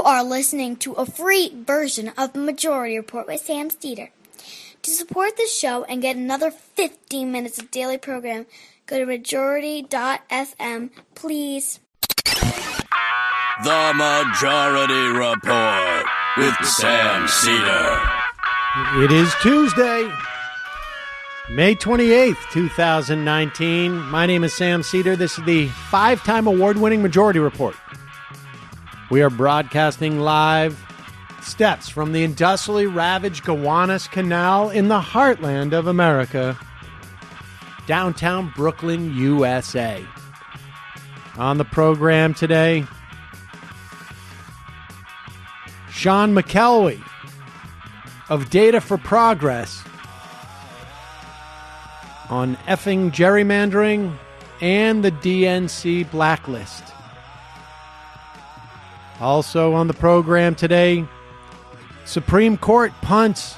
are listening to a free version of Majority Report with Sam Steeder. To support the show and get another 15 minutes of daily program, go to majority.fm, please. The Majority Report with Sam Steeder. It is Tuesday, May 28th, 2019. My name is Sam Steeder. This is the 5-time award-winning Majority Report. We are broadcasting live steps from the industrially ravaged Gowanus Canal in the heartland of America, downtown Brooklyn, USA. On the program today, John McCain of Data for Progress on effing gerrymandering and the DNC blacklist. Also on the program today, Supreme Court punts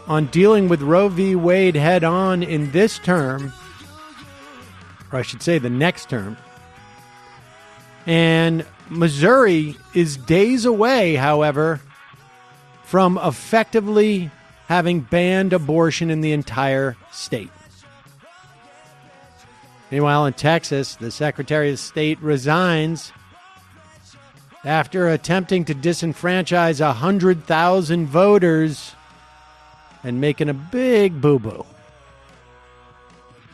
on dealing with Roe v. Wade head on in this term, or I should say the next term. And Missouri is days away, however, from effectively having banned abortion in the entire state. Meanwhile, in Texas, the Secretary of State resigns after attempting to disenfranchise 100,000 voters and making a big boo-boo.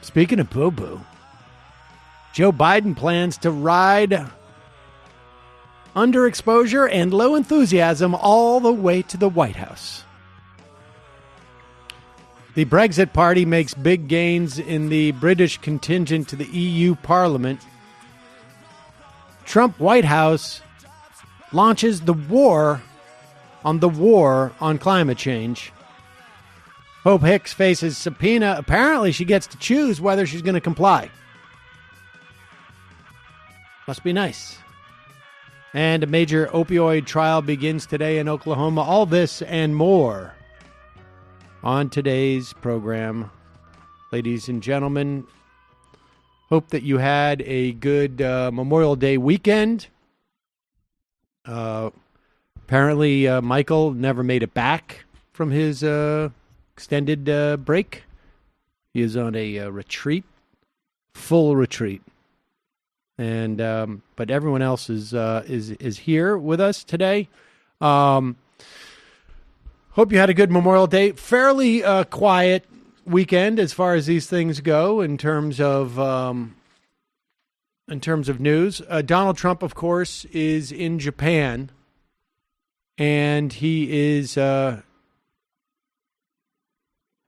Speaking of boo-boo, Joe Biden plans to ride underexposure and low enthusiasm all the way to the White House. The Brexit Party makes big gains in the British contingent to the EU Parliament. Trump White House launches the war on climate change. Hope Hicks faces subpoena. Apparently, she gets to choose whether she's going to comply. Must be nice. And a major opioid trial begins today in Oklahoma. All this and more on today's program. Ladies and gentlemen, hope that you had a good Memorial Day weekend. Apparently, Michael never made it back from his extended break. He is on a retreat, full retreat. And but everyone else is here with us today. Hope you had a good Memorial Day. Fairly quiet weekend as far as these things go in terms of news. Donald Trump, of course, is in Japan, and he is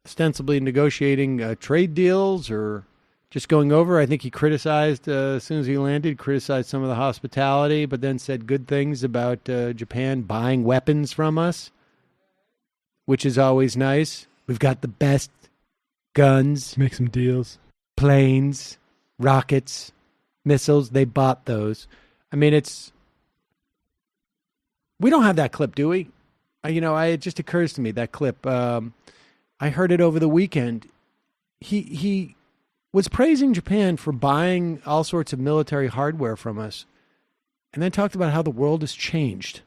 ostensibly negotiating trade deals or just going over. I think he criticized, as soon as he landed, criticized some of the hospitality, but then said good things about Japan buying weapons from us, which is always nice. We've got the best guns. Make some deals. Planes, rockets, missiles. They bought those. I mean, we don't have that clip, do we? It just occurs to me, that clip. I heard it over the weekend. He was praising Japan for buying all sorts of military hardware from us, and then talked about how the world has changed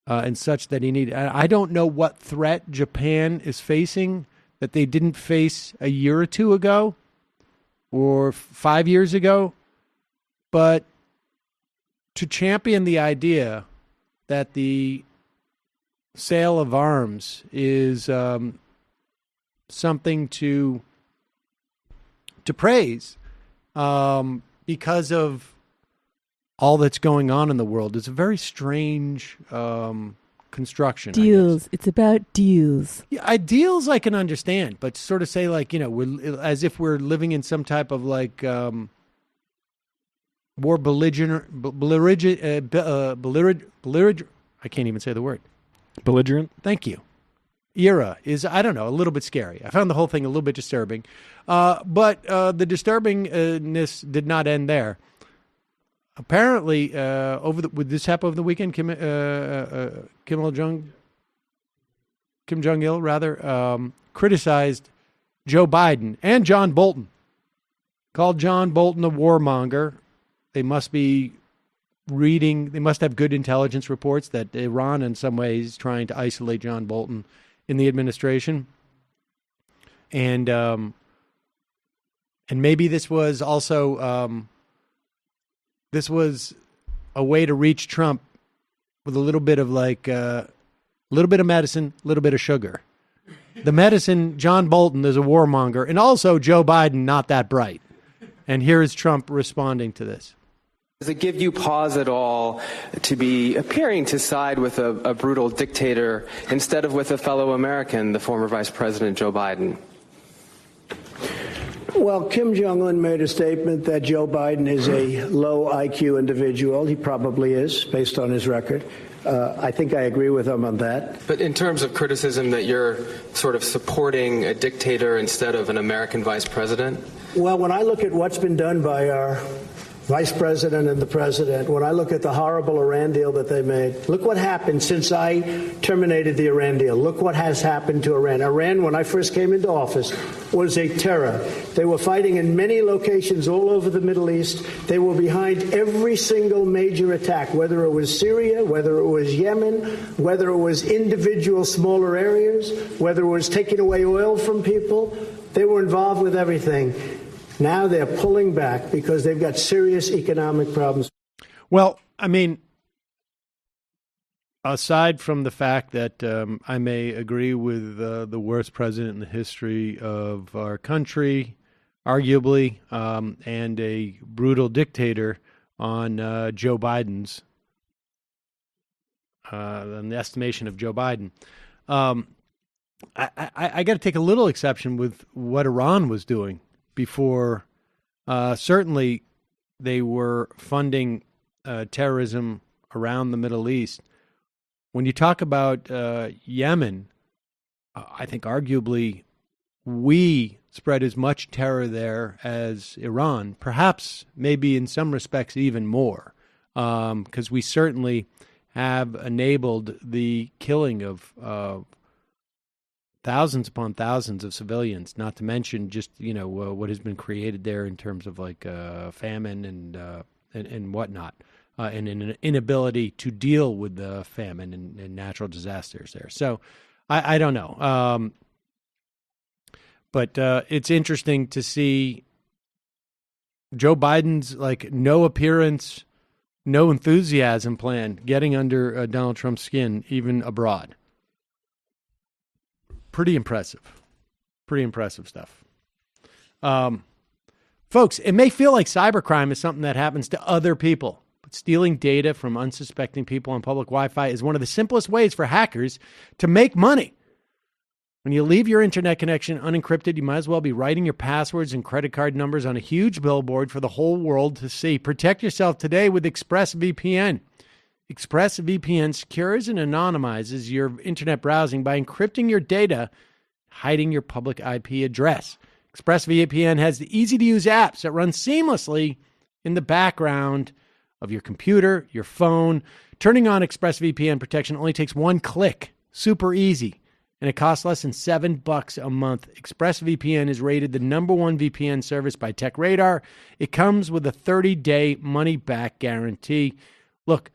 and such that he needed. I don't know what threat Japan is facing that they didn't face a year or two ago or 5 years ago, but to champion the idea that the sale of arms is something to praise because of all that's going on in the world. It's a very strange construction. Deals. It's about deals. Yeah, deals I can understand, but sort of say we're as if we're living in some type of more belligerent. I can't even say the word. Belligerent. Thank you. Era is, I don't know, a little bit scary. I found the whole thing a little bit disturbing. But the disturbingness did not end there. Apparently, would this happen over the weekend? Kim Jong-il, criticized Joe Biden and John Bolton, called John Bolton a warmonger. They must be reading, they must have good intelligence reports that Iran in some ways is trying to isolate John Bolton in the administration. And maybe this was also, this was a way to reach Trump with a little bit of a little bit of medicine, a little bit of sugar. The medicine, John Bolton is a warmonger, and also Joe Biden, not that bright. And here is Trump responding to this. Does it give you pause at all to be appearing to side with a brutal dictator instead of with a fellow American, the former Vice President Joe Biden? Well, Kim Jong-un made a statement that Joe Biden is a low IQ individual. He probably is, based on his record. I think I agree with him on that. But in terms of criticism that you're sort of supporting a dictator instead of an American vice president? Well, when I look at what's been done by our vice president and the president, when I look at the horrible Iran deal that they made, look what happened since I terminated the Iran deal. Look what has happened to Iran. Iran, when I first came into office, was a terror. They were fighting in many locations all over the Middle East. They were behind every single major attack, whether it was Syria, whether it was Yemen, whether it was individual smaller areas, whether it was taking away oil from people. They were involved with everything. Now they're pulling back because they've got serious economic problems. Well, I mean, aside from the fact that I may agree with the worst president in the history of our country, arguably, and a brutal dictator on Joe Biden's, on the estimation of Joe Biden, I got to take a little exception with what Iran was doing before. Certainly they were funding terrorism around the Middle East. When you talk about Yemen, I think arguably we spread as much terror there as Iran, perhaps maybe in some respects even more, because we certainly have enabled the killing of thousands upon thousands of civilians, not to mention just, what has been created there in terms of famine and whatnot, and an inability to deal with the famine and natural disasters there. So I don't know. But it's interesting to see Joe Biden's no appearance, no enthusiasm plan getting under Donald Trump's skin, even abroad. Pretty impressive stuff. Folks, it may feel like cybercrime is something that happens to other people, but stealing data from unsuspecting people on public Wi-Fi is one of the simplest ways for hackers to make money. When you leave your internet connection unencrypted, you might as well be writing your passwords and credit card numbers on a huge billboard for the whole world to see. Protect yourself today with ExpressVPN. ExpressVPN secures and anonymizes your internet browsing by encrypting your data, hiding your public IP address. ExpressVPN has the easy-to-use apps that run seamlessly in the background of your computer, your phone. Turning on ExpressVPN protection only takes one click. Super easy. And it costs less than $7 a month. ExpressVPN is rated the #1 VPN service by TechRadar. It comes with a 30-day money-back guarantee. Look,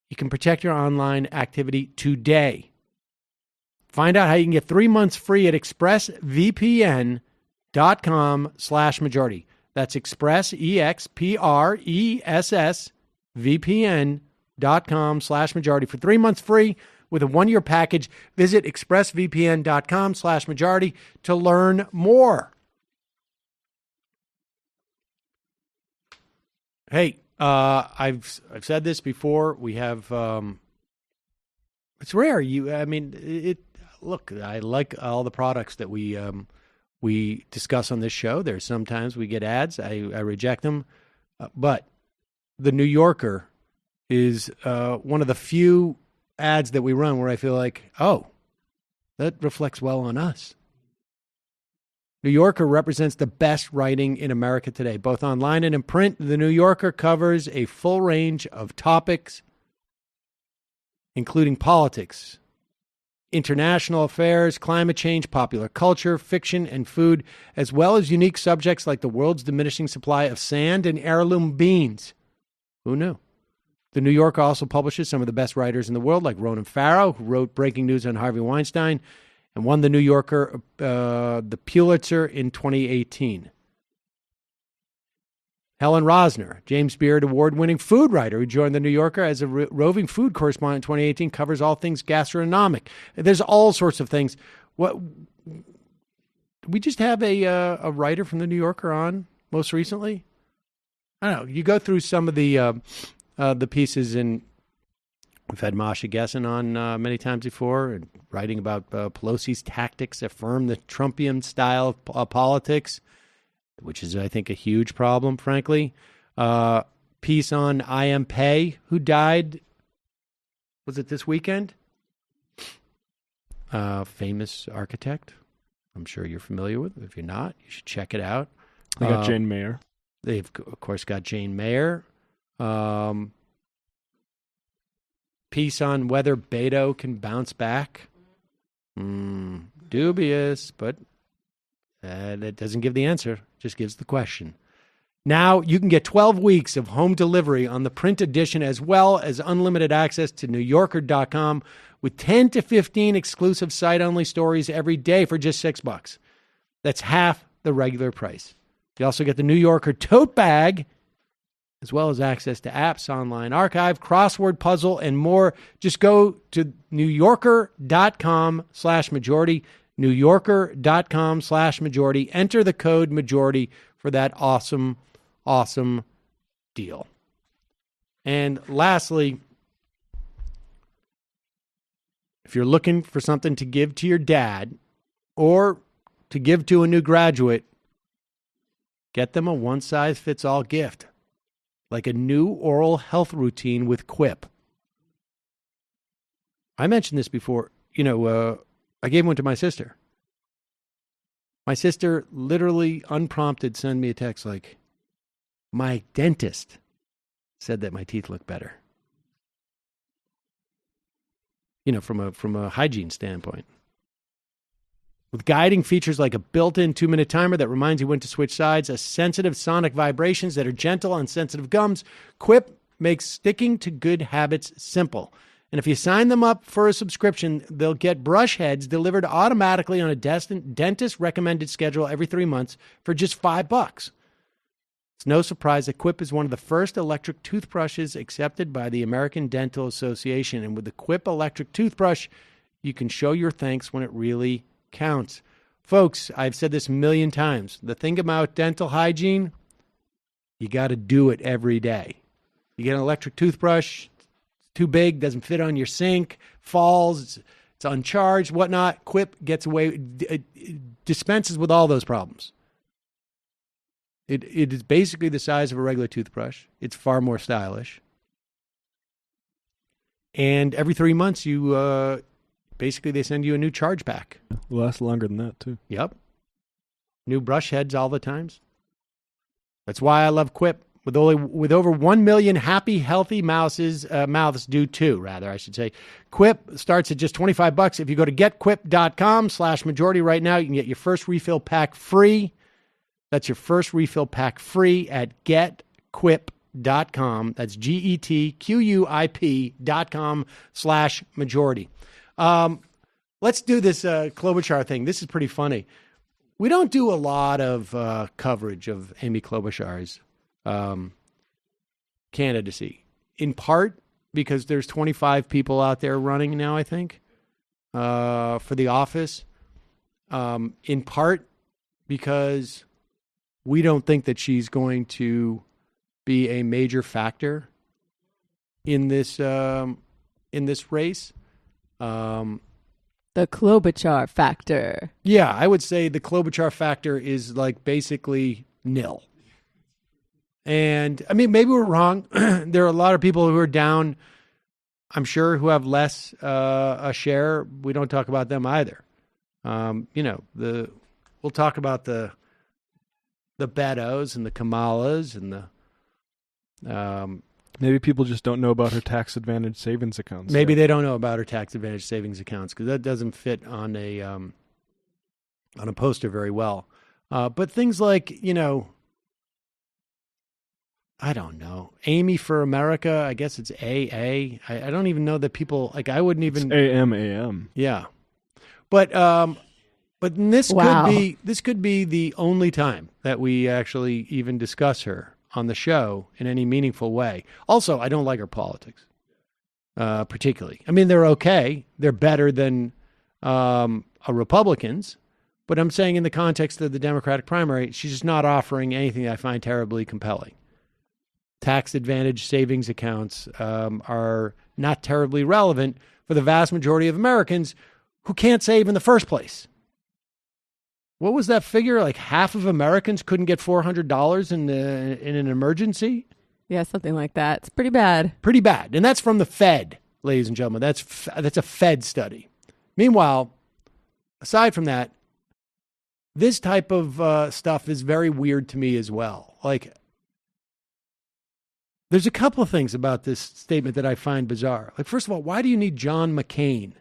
you can protect your online activity today. Find out how you can get 3 months free at expressvpn.com/majority. That's express, EXPRESSVPN.com/majority for 3 months free with a 1-year package. Visit expressvpn.com/majority to learn more. Hey, I've said this before. We have it's rare. Look, I like all the products that we discuss on this show. There's sometimes we get ads. I reject them, but the New Yorker is one of the few ads that we run where I feel like, oh, that reflects well on us. New Yorker represents the best writing in America today, both online and in print. The New Yorker covers a full range of topics, including politics, international affairs, climate change, popular culture, fiction, and food, as well as unique subjects like the world's diminishing supply of sand and heirloom beans. Who knew? The New Yorker also publishes some of the best writers in the world, like Ronan Farrow, who wrote breaking news on Harvey Weinstein and won the New Yorker the Pulitzer in 2018. Helen Rosner, James Beard Award-winning food writer who joined the New Yorker as a roving food correspondent in 2018, covers all things gastronomic. There's all sorts of things. What we just have a writer from the New Yorker on most recently? I don't know. You go through some of the pieces, and we've had Masha Gessen on many times before, and writing about Pelosi's tactics affirm the Trumpian style of politics, which is, I think, a huge problem, frankly. Piece on I.M. Pei, who died, was it this weekend? Famous architect. I'm sure you're familiar with it. If you're not, you should check it out. They got Jane Mayer. They've, of course, got Jane Mayer. Piece on whether Beto can bounce back. Dubious, but that doesn't give the answer. Just gives the question. Now you can get 12 weeks of home delivery on the print edition, as well as unlimited access to NewYorker.com with 10 to 15 exclusive site-only stories every day for just $6. That's half the regular price. You also get the New Yorker tote bag, as well as access to apps, online archive, crossword puzzle, and more. Just go to NewYorker.com/majority, NewYorker.com/majority. Enter the code majority for that awesome, awesome deal. And lastly, if you're looking for something to give to your dad or to give to a new graduate, get them a one-size-fits-all gift, like a new oral health routine with Quip. I mentioned this before. I gave one to my sister. My sister literally unprompted sent me a text like, my dentist said that my teeth look better. From a hygiene standpoint. With guiding features like a built-in 2-minute timer that reminds you when to switch sides, a sensitive sonic vibrations that are gentle on sensitive gums, Quip makes sticking to good habits simple. And if you sign them up for a subscription, they'll get brush heads delivered automatically on a dentist-recommended schedule every 3 months for just $5. It's no surprise that Quip is one of the first electric toothbrushes accepted by the American Dental Association. And with the Quip electric toothbrush, you can show your thanks when it really counts. Folks, I've said this a million times. The thing about dental hygiene, you got to do it every day. You get an electric toothbrush, too big, doesn't fit on your sink, falls, it's uncharged, whatnot. Quip gets away, it dispenses with all those problems. It is basically the size of a regular toothbrush. It's far more stylish. And every 3 months, basically they send you a new charge pack. It lasts longer than that, too. Yep. New brush heads all the times. That's why I love Quip. With over 1 million happy, healthy mouths do too, rather, I should say. Quip starts at just $25. If you go to getquip.com/majority right now, you can get your first refill pack free. That's your first refill pack free at getquip.com. That's GETQUIP.com/majority. Let's do this Klobuchar thing. This is pretty funny. We don't do a lot of coverage of Amy Klobuchar's candidacy, in part because there's 25 people out there running now, I think, for the office. In part because we don't think that she's going to be a major factor in this race. The Klobuchar factor. Yeah, I would say the Klobuchar factor is like basically nil. And I mean, maybe we're wrong. There are a lot of people who are down, I'm sure, who have less a share. We don't talk about them either. We'll talk about the Betos and the Kamalas and the maybe people just don't know about her tax advantage savings accounts. Maybe they don't know about her tax advantage savings accounts because that doesn't fit on a poster very well. But things like, I don't know. Amy for America, I guess it's AA. I don't even know that people, like, I wouldn't even. It's AM. Yeah. But this Wow. this could be the only time that we actually even discuss her on the show in any meaningful way. Also, I don't like her politics, particularly. I mean, they're okay. They're better than a Republicans. But I'm saying in the context of the Democratic primary, she's just not offering anything I find terribly compelling. Tax advantage savings accounts are not terribly relevant for the vast majority of Americans who can't save in the first place. What was that figure? Like half of Americans couldn't get $400 in an emergency? Yeah, something like that. It's pretty bad. Pretty bad. And that's from the Fed, ladies and gentlemen. That's a Fed study. Meanwhile, aside from that, this type of stuff is very weird to me as well. Like, there's a couple of things about this statement that I find bizarre. Like, first of all, why do you need John McCain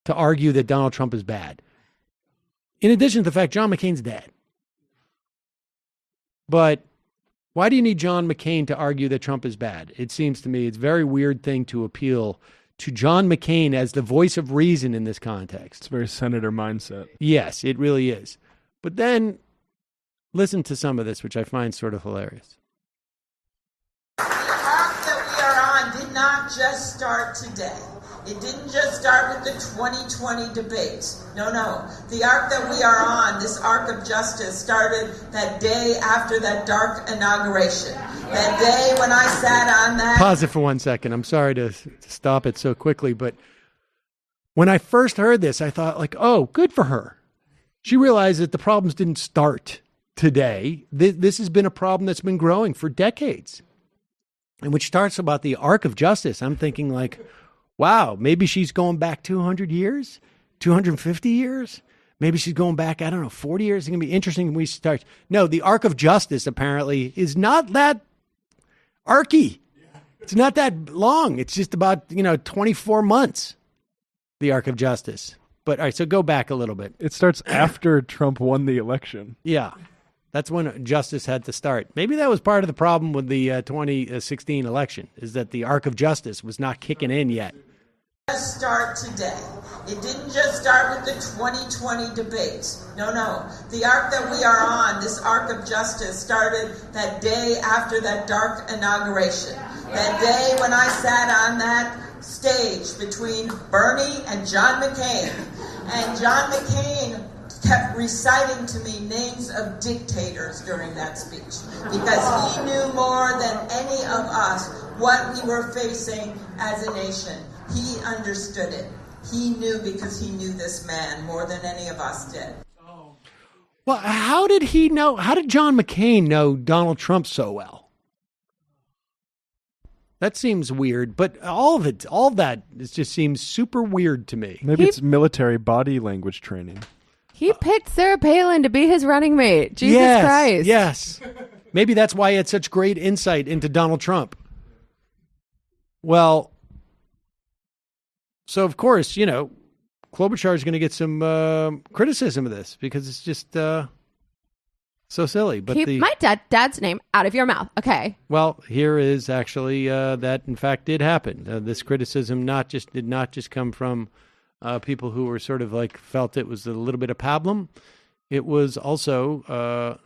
to argue that Donald Trump is bad? In addition to the fact John McCain's dead. But why do you need John McCain to argue that Trump is bad? It seems to me it's a very weird thing to appeal to John McCain as the voice of reason in this context. It's a very senator mindset. Yes, it really is. But then listen to some of this, which I find sort of hilarious. The arc that we are on did not just start today. It didn't just start with the 2020 debates. No. The arc that we are on, this arc of justice, started that day after that dark inauguration. That day when I sat on that... Pause it for 1 second. I'm sorry to stop it so quickly, but when I first heard this, I thought, like, oh, good for her. She realized that the problems didn't start today. This has been a problem that's been growing for decades. And when she talks about the arc of justice, I'm thinking like, wow, maybe she's going back 200 years, 250 years. Maybe she's going back, 40 years. It's going to be interesting when we start. No, the arc of justice apparently is not that archy. It's not that long. It's just about, 24 months, the arc of justice. But all right, so go back a little bit. It starts after Trump won the election. Yeah, that's when justice had to start. Maybe that was part of the problem with the 2016 election, is that the arc of justice was not kicking in yet. Just start today. It didn't just start with the 2020 debates. No. The arc that we are on, this arc of justice, started that day after that dark inauguration. That day when I sat on that stage between Bernie and John McCain. And John McCain kept reciting to me names of dictators during that speech because he knew more than any of us what we were facing as a nation. He understood it. He knew because he knew this man more than any of us did. Well, how did he know? How did John McCain know Donald Trump so well? That seems weird, but all that just seems super weird to me. Maybe it's military body language training. He picked Sarah Palin to be his running mate. Jesus Christ. Yes. Maybe that's why he had such great insight into Donald Trump. Well, so of course, Klobuchar is going to get some criticism of this because it's just so silly. But Keep my dad's name out of your mouth. Okay. Well, here is actually that in fact did happen. This criticism did not just come from people who were sort of like felt it was a little bit of pablum. It was also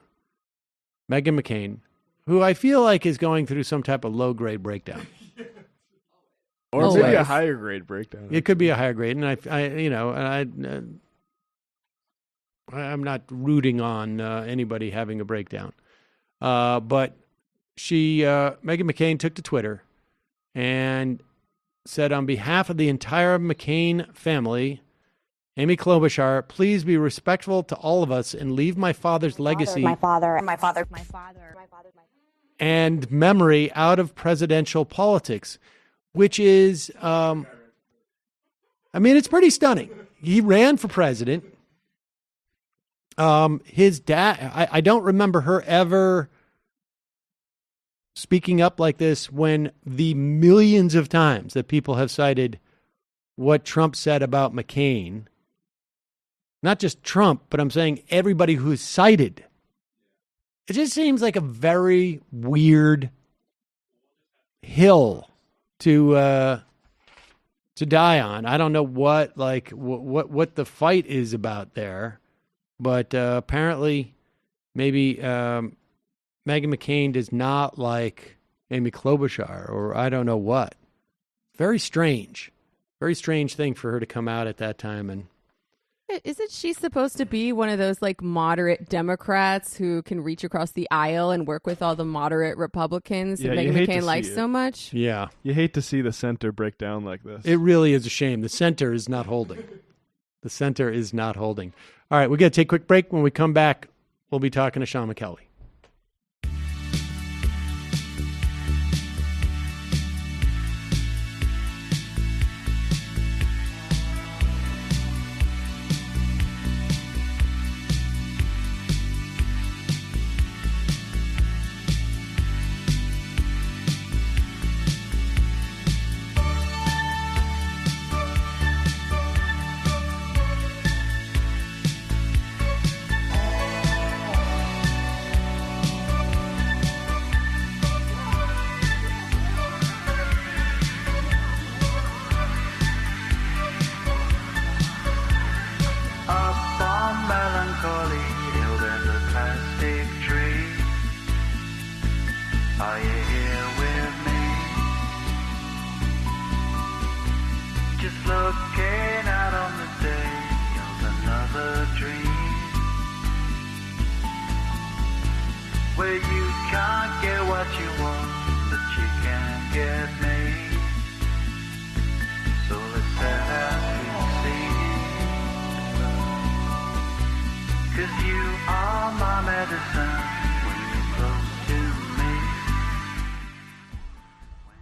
Meghan McCain, who I feel like is going through some type of low grade breakdown. Or maybe a higher grade breakdown. It could be a higher grade, and I'm not rooting on anybody having a breakdown. But Meghan McCain took to Twitter and said, on behalf of the entire McCain family, Amy Klobuchar, please be respectful to all of us and leave my father's legacy and memory out of presidential politics, which is, it's pretty stunning. He ran for president. His dad, I don't remember her ever speaking up like this when the millions of times that people have cited what Trump said about McCain, not just Trump, but I'm saying everybody who's cited. It just seems like a very weird hill to die on. I don't know what the fight is about there, but apparently maybe Meghan McCain does not like Amy Klobuchar, or I don't know what. Very strange thing for her to come out at that time. And isn't she supposed to be one of those like moderate Democrats who can reach across the aisle and work with all the moderate Republicans that Meghan McCain likes so much? Yeah. You hate to see the center break down like this. It really is a shame. The center is not holding. The center is not holding. All right, we're going to take a quick break. When we come back, we'll be talking to Sean McElwee.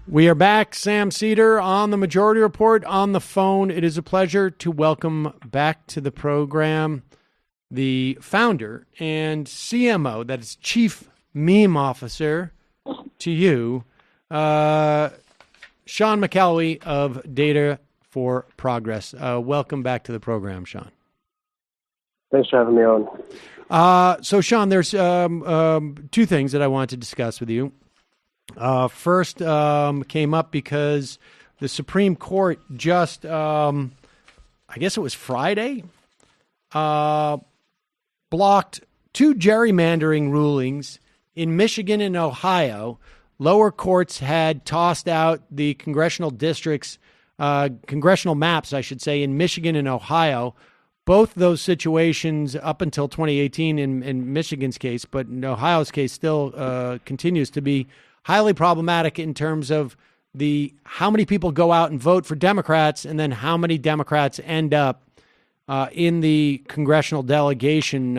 We are back. Sam Seder on the Majority Report on the phone. It is a pleasure to welcome back to the program the founder and CMO, that is Chief Meme Officer to you, Sean McElwee of Data for Progress. Welcome back to the program, Sean. Thanks for having me on. So, Sean, there's two things that I want to discuss with you. First came up because the Supreme Court just, I guess it was Friday, blocked two gerrymandering rulings in Michigan and Ohio. Lower courts had tossed out the congressional districts, congressional maps, I should say, in Michigan and Ohio. Both those situations up until 2018 in Michigan's case, but in Ohio's case still continues to be highly problematic in terms of how many people go out and vote for Democrats, and then how many Democrats end up in the congressional delegation.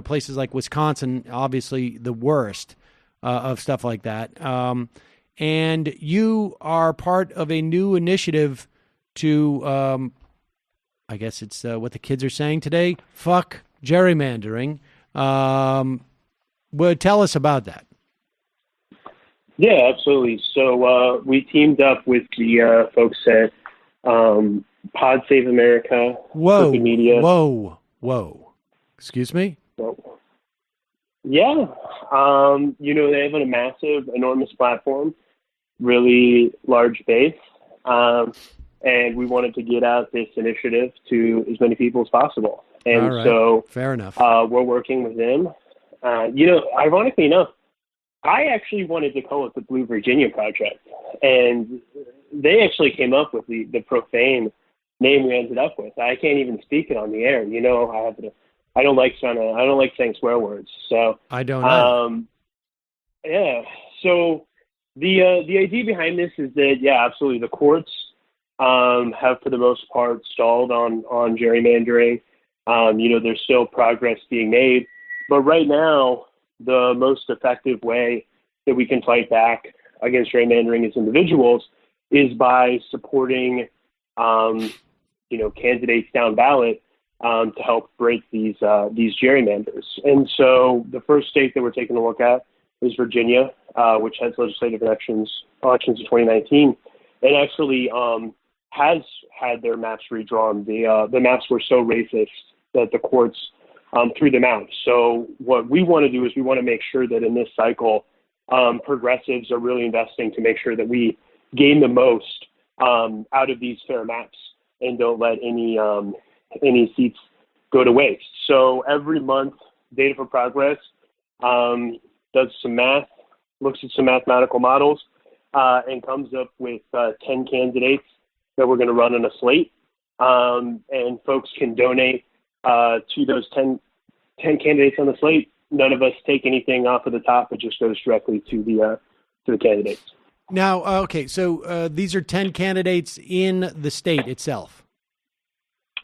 Places like Wisconsin, obviously the worst of stuff like that. And you are part of a new initiative to, I guess it's what the kids are saying today, fuck gerrymandering. Well, tell us about that. Yeah, absolutely. So we teamed up with the folks at Pod Save America, Whoa, Media. Whoa. Excuse me? Yeah. They have a massive, enormous platform, really large base. And we wanted to get out this initiative to as many people as possible. And so fair enough. We're working with them. Ironically enough, I actually wanted to call it the Blue Virginia Project, and they actually came up with the profane name we ended up with. I can't even speak it on the air. I don't like saying swear words. So I don't know. Yeah. So the idea behind this is that, yeah, absolutely, the courts have for the most part stalled on gerrymandering. There's still progress being made, but right now, the most effective way that we can fight back against gerrymandering as individuals is by supporting, candidates down ballot to help break these gerrymanders. And so the first state that we're taking a look at is Virginia, which has legislative elections in 2019, and actually has had their maps redrawn. The maps were so racist that the courts threw them out. So what we want to do is we want to make sure that in this cycle, progressives are really investing to make sure that we gain the most out of these fair maps and don't let any seats go to waste. So every month, Data for Progress does some math, looks at some mathematical models, and comes up with 10 candidates that we're going to run on a slate. And folks can donate to those 10 candidates on the slate. None of us take anything off of the top. It just goes directly to the candidates. Now, okay, so these are 10 candidates in the state itself.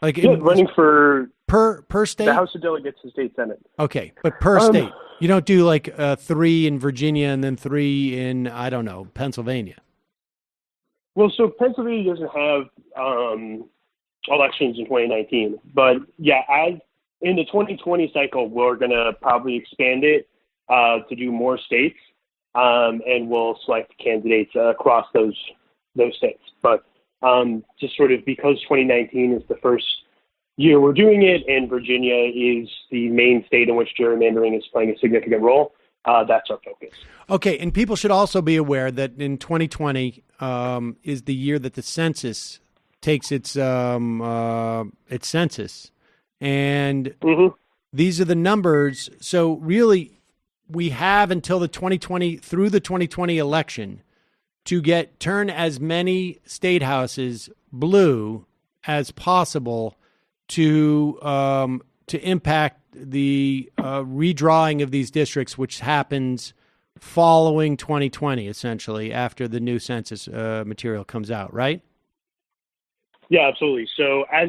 Like running for per state? The House of Delegates and State Senate. Okay, but per state. You don't do like 3 in Virginia and then 3 in, I don't know, Pennsylvania. Well, so Pennsylvania doesn't have elections in 2019. But yeah, as in the 2020 cycle, we're going to probably expand it to do more states, and we'll select candidates across those states. But just sort of because 2019 is the first year we're doing it, and Virginia is the main state in which gerrymandering is playing a significant role, that's our focus. Okay, and people should also be aware that in 2020 is the year that the census takes its census, and these are the numbers. So really, we have until the 2020 election to turn as many state houses blue as possible to impact the redrawing of these districts, which happens following 2020, essentially, after the new census material comes out, right? Yeah, absolutely. So as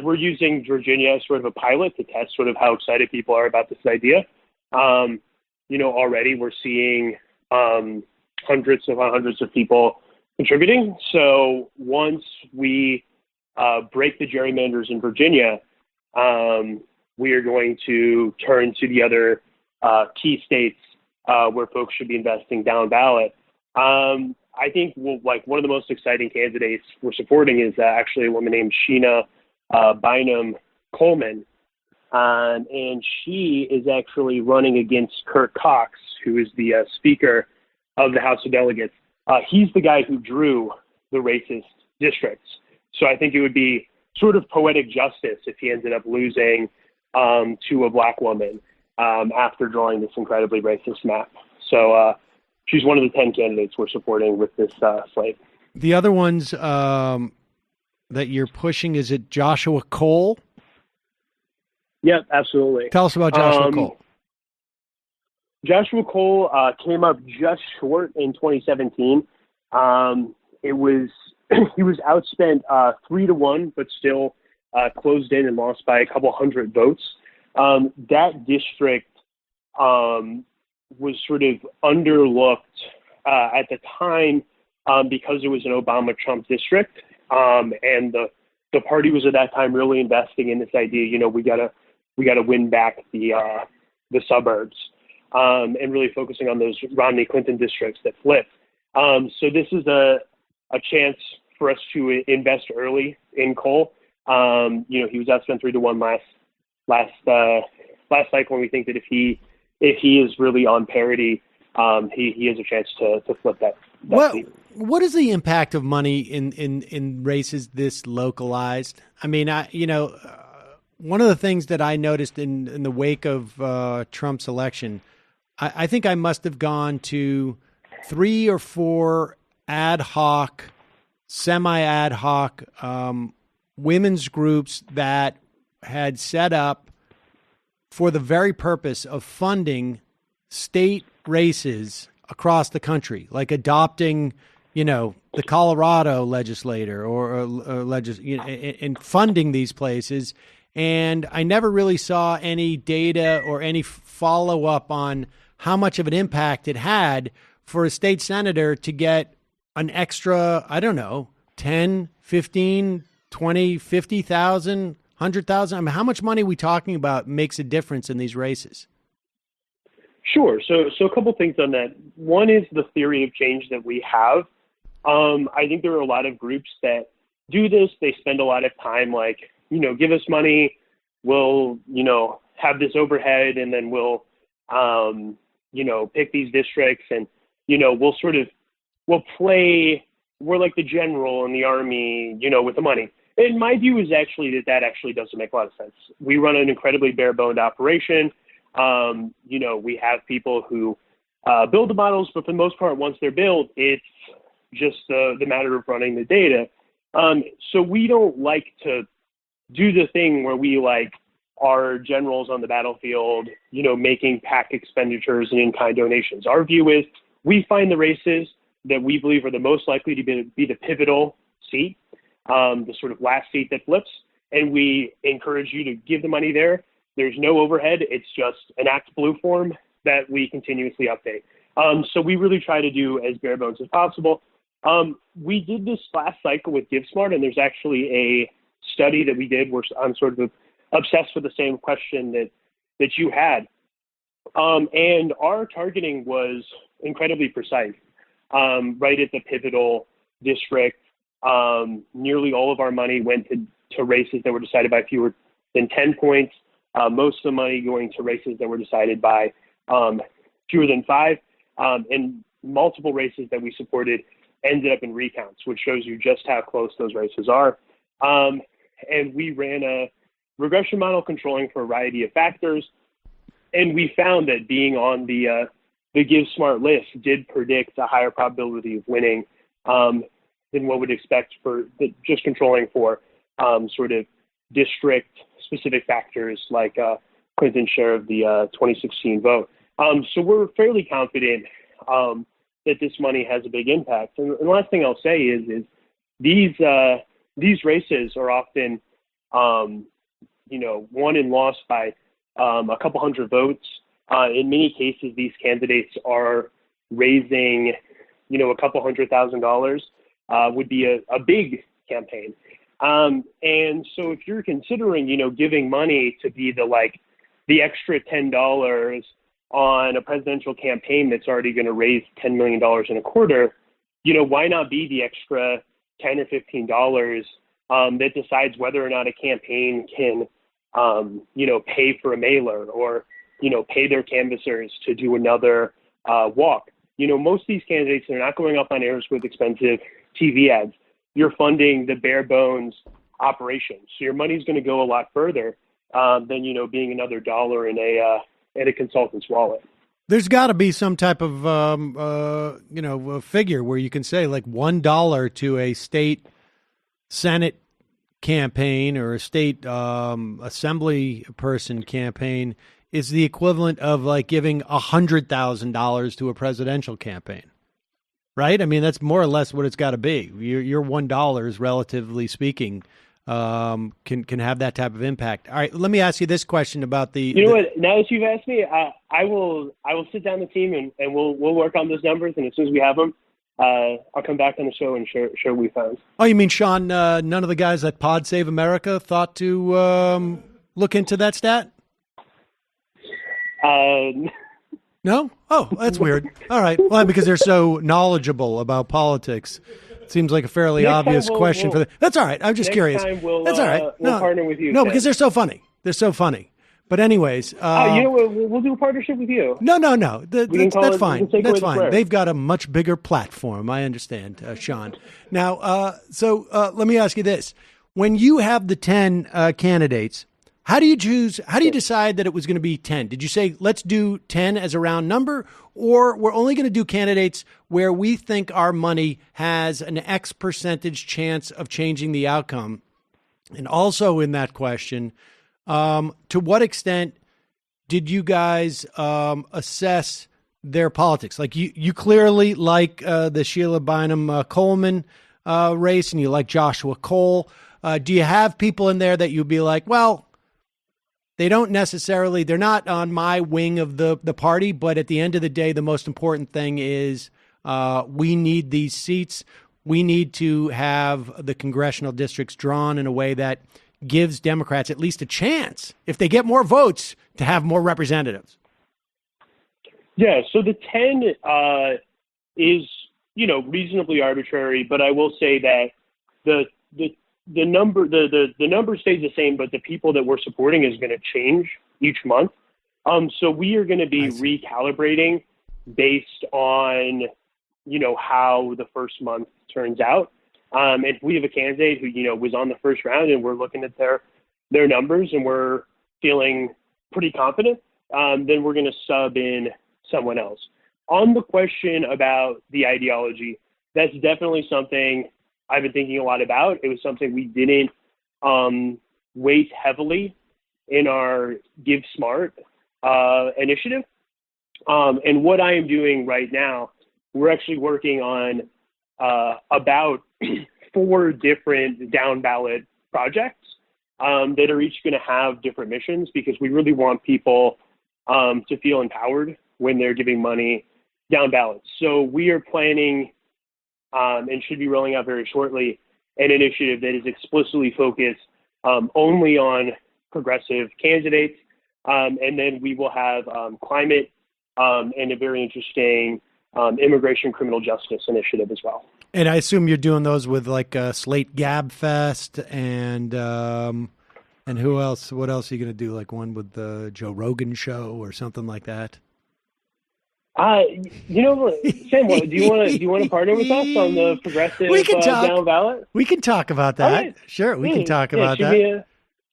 we're using Virginia as sort of a pilot to test sort of how excited people are about this idea. Already we're seeing hundreds of people contributing. So once we break the gerrymanders in Virginia, we are going to turn to the other key states where folks should be investing down ballot. I think one of the most exciting candidates we're supporting is actually a woman named Sheena Bynum Coleman. And she is actually running against Kurt Cox, who is the Speaker of the House of Delegates. He's the guy who drew the racist districts. So I think it would be sort of poetic justice if he ended up losing to a black woman after drawing this incredibly racist map. So she's one of the 10 candidates we're supporting with this slate. The other ones that you're pushing, is it Joshua Cole? Yeah, absolutely. Tell us about Joshua Cole. Joshua Cole came up just short in 2017. He was outspent 3-1, but still closed in and lost by a couple hundred votes. That district was sort of underlooked at the time because it was an Obama-Trump district, and the party was at that time really investing in this idea. We gotta win back the suburbs, and really focusing on those Romney Clinton districts that flipped. So this is a chance for us to invest early in Cole. He was outspent 3-1 last cycle, and we think that if he is really on parity, he has a chance to flip that seat. What is the impact of money in races this localized? I mean, one of the things that I noticed in the wake of Trump's election, I think I must have gone to 3 or 4 ad hoc, semi-ad hoc women's groups that had set up for the very purpose of funding state races across the country, like adopting, the Colorado legislator and funding these places. And I never really saw any data or any follow-up on how much of an impact it had for a state senator to get an extra, I don't know, 10, 15, 20, 50,000, 100,000. I mean, how much money are we talking about makes a difference in these races? Sure. So a couple things on that. One is the theory of change that we have. I think there are a lot of groups that do this. They spend a lot of time give us money, we'll, have this overhead, and then we'll, pick these districts and, we'll play, we're like the general in the army, with the money. And my view is actually that actually doesn't make a lot of sense. We run an incredibly bare-boned operation. We have people who build the models, but for the most part, once they're built, it's just the matter of running the data. So we don't like to do the thing where we our generals on the battlefield, making PAC expenditures and in-kind donations. Our view is we find the races that we believe are the most likely to be the pivotal seat, the sort of last seat that flips, and we encourage you to give the money there. There's no overhead. It's just an Act Blue form that we continuously update. So we really try to do as bare bones as possible. We did this last cycle with GiveSmart, and there's actually a study that we did where I'm sort of obsessed with the same question that you had. And our targeting was incredibly precise. Right at the pivotal district, nearly all of our money went to races that were decided by fewer than 10 points. Most of the money going to races that were decided by fewer than 5. And multiple races that we supported ended up in recounts, which shows you just how close those races are. And we ran a regression model controlling for a variety of factors. And we found that being on the GiveSmart list did predict a higher probability of winning than what would expect for just controlling for sort of district-specific factors like Clinton's share of the 2016 vote. So we're fairly confident that this money has a big impact. And the last thing I'll say is these races are often, won and lost by a couple hundred votes. In many cases, these candidates are raising, a couple $100,000 would be a big campaign. And so if you're considering, giving money to be the extra $10 on a presidential campaign that's already going to raise $10 million in a quarter, why not be the extra $10 or $15 that decides whether or not a campaign can, pay for a mailer or, pay their canvassers to do another walk. Most of these candidates are not going up on airs with expensive TV ads. You're funding the bare bones operation. So your money's going to go a lot further than, being another dollar in a consultant's wallet. There's got to be some type of, a figure where you can say $1 to a state Senate campaign or a state assembly person campaign is the equivalent of giving $100,000 to a presidential campaign, right? I mean, that's more or less what it's got to be. Your $1, relatively speaking, can have that type of impact. All right, let me ask you this question about the. You know what? Now that you've asked me, I will sit down the team and we'll work on those numbers, and as soon as we have them, I'll come back on the show and share what we found. Oh, you mean Sean? None of the guys at Pod Save America thought to look into that stat? No? Oh, that's weird. All right. Well, because they're so knowledgeable about politics. It seems like a fairly obvious question for them. That's all right. I'm just curious. That's all right. We'll partner with you. No, because they're so funny. They're so funny. But anyways. We'll do a partnership with you. No. That's fine. That's fine. They've got a much bigger platform. I understand, Sean. Now, so let me ask you this. When you have the 10 candidates, how do you choose? How do you decide that it was going to be 10? Did you say, let's do 10 as a round number, or we're only going to do candidates where we think our money has an X percentage chance of changing the outcome? And also in that question, to what extent did you guys assess their politics? Like you clearly like the Sheila Bynum-Coleman race, and you like Joshua Cole. Do you have people in there that you'd be like, well, they're not on my wing of the party, but at the end of the day, the most important thing is we need these seats. We need to have the congressional districts drawn in a way that gives Democrats at least a chance, if they get more votes, to have more representatives. Yeah, so the 10 is, reasonably arbitrary, but I will say that the number stays the same, but the people that we're supporting is going to change each month. So we are going to be recalibrating based on, how the first month turns out. If we have a candidate who, was on the first round and we're looking at their numbers and we're feeling pretty confident, then we're going to sub in someone else. On the question about the ideology, that's definitely something I've been thinking a lot about. It was something we didn't weight heavily in our Give Smart initiative. And what I am doing right now, we're actually working on about 4 different down ballot projects that are each going to have different missions, because we really want people to feel empowered when they're giving money down ballots. So we are planning and should be rolling out very shortly an initiative that is explicitly focused only on progressive candidates. And then we will have climate and a very interesting immigration criminal justice initiative as well. And I assume you're doing those with like Slate Gab Fest and who else? What else are you going to do? Like one with the Joe Rogan show or something like that? Sam, do you want to partner with us on the progressive down ballot? We can talk about that. Right. Sure, we can talk about that.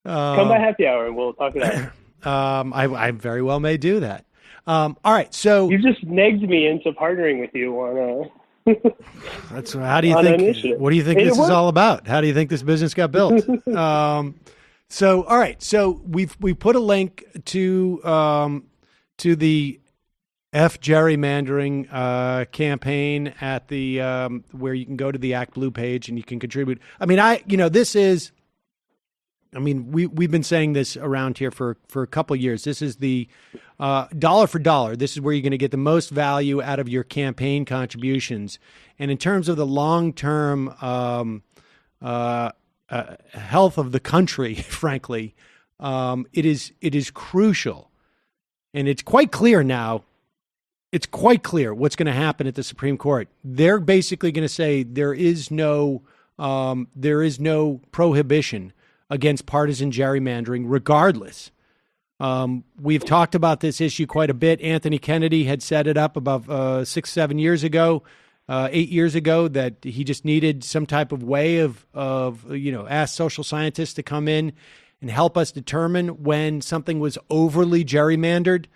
Come by happy hour and we'll talk it out. I very well may do that. All right, so you just negged me into partnering with you on. That's how do you think? What do you think this is all about? How do you think this business got built? So all right, so we put a link to the F Gerrymandering campaign at the where you can go to the Act Blue page and you can contribute. I mean, we've been saying this around here for a couple of years. This is the dollar for dollar. This is where you're going to get the most value out of your campaign contributions. And in terms of the long-term health of the country, frankly, it is crucial. And it's quite clear now. It's quite clear what's going to happen at the Supreme Court. They're basically going to say there is no prohibition against partisan gerrymandering, regardless. We've talked about this issue quite a bit. Anthony Kennedy had set it up about 8 years ago, that he just needed some type of way of ask social scientists to come in and help us determine when something was overly gerrymandered.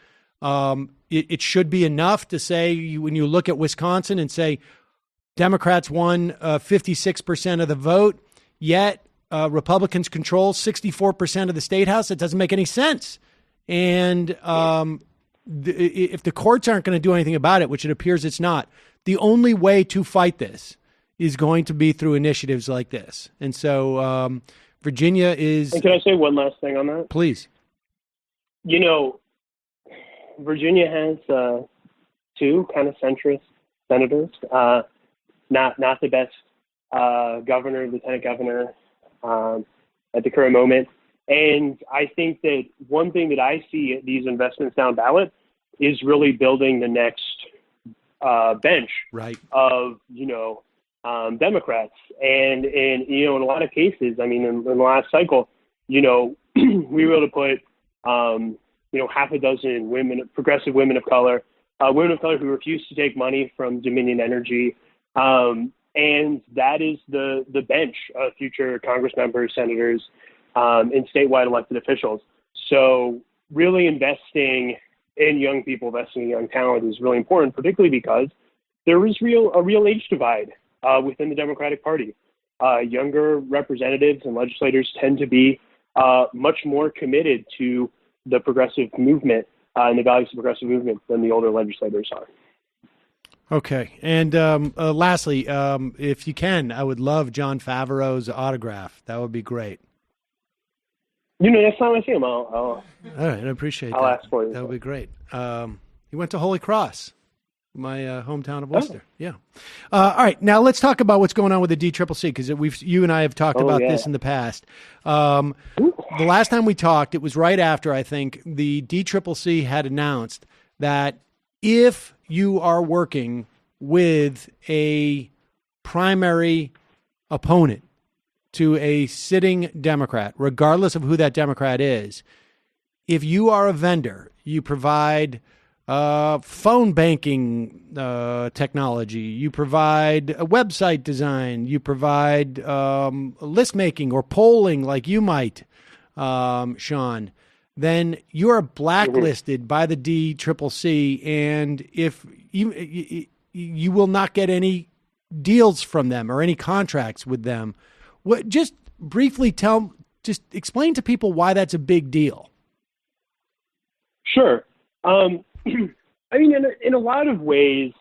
It should be enough to say, when you look at Wisconsin and say Democrats won 56% of the vote, yet Republicans control 64% of the state house. It doesn't make any sense. And if the courts aren't going to do anything about it, which it appears it's not, the only way to fight this is going to be through initiatives like this. And so Virginia is... And can I say one last thing on that? Please. Virginia has 2 kind of centrist senators, not the best governor, lieutenant governor at the current moment. And I think that one thing that I see at these investments down ballot is really building the next bench of, Democrats. And in a lot of cases, I mean, in the last cycle, we were able to put, half a dozen progressive women of color who refuse to take money from Dominion Energy. And that is the bench of future Congress members, senators, and statewide elected officials. So really investing in young people, investing in young talent is really important, particularly because there is a real age divide within the Democratic Party. Younger representatives and legislators tend to be much more committed to the progressive movement and the values of the progressive movement than the older legislators are. Okay. And lastly, if you can, I would love John Favreau's autograph. That would be great. Next time I see him, all right, I appreciate that. I'll ask for you. That would be great. He went to Holy Cross, my hometown of Worcester. Oh. Yeah. All right. Now let's talk about what's going on with the DCCC, because you and I have talked about this in the past. The last time we talked, it was right after, I think, the DCCC had announced that if you are working with a primary opponent to a sitting Democrat, regardless of who that Democrat is, if you are a vendor, you provide phone banking technology, you provide a website design, you provide list making or polling like you might, Sean, then you are blacklisted by the DCCC, and if you will not get any deals from them or any contracts with them. Just briefly just explain to people why that's a big deal. Sure. I mean, in a lot of ways,